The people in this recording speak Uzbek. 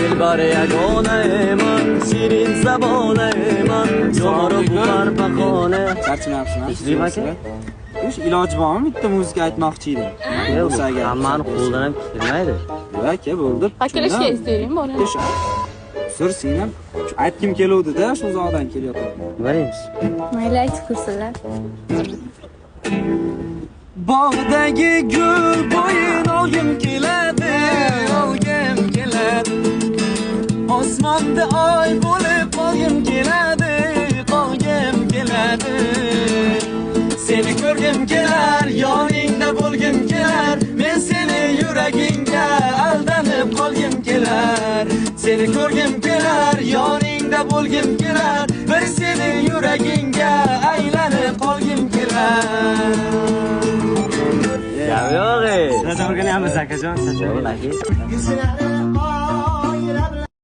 دلبر یگانه من شیرین زبانه من شما رو ببر به خانه Serçin yapsın İşte bak ya. Üç ilacı var mı? Bitti müzik aytmakçıydım. Aman qo'ldan kelmaydi. Bak ya bo'ldi. Akılışga istedim bana. Sir sinem. Aytkim keluvdi-da, shu uzoqdan kelyapti. Nimalaymiz? Mayli aytib ko'rsinlar. Bog'dagi gul bo'yin olgim keladi, olgim keladi. Osmonda oy bo'lib qolgim keladi, qolgim keladi. Seni ko'rgim kelar, yoningda bo'lgim kelar. Men seni yuragingga aldanib qolgim kelar. Seni ko'rgim kelar, yoningda bo'lgim kelar. Bir seni yuragingga aylanib qolgim kelar. Ya yo'q. Siz o'rganyapsiz akajon, Yo'q,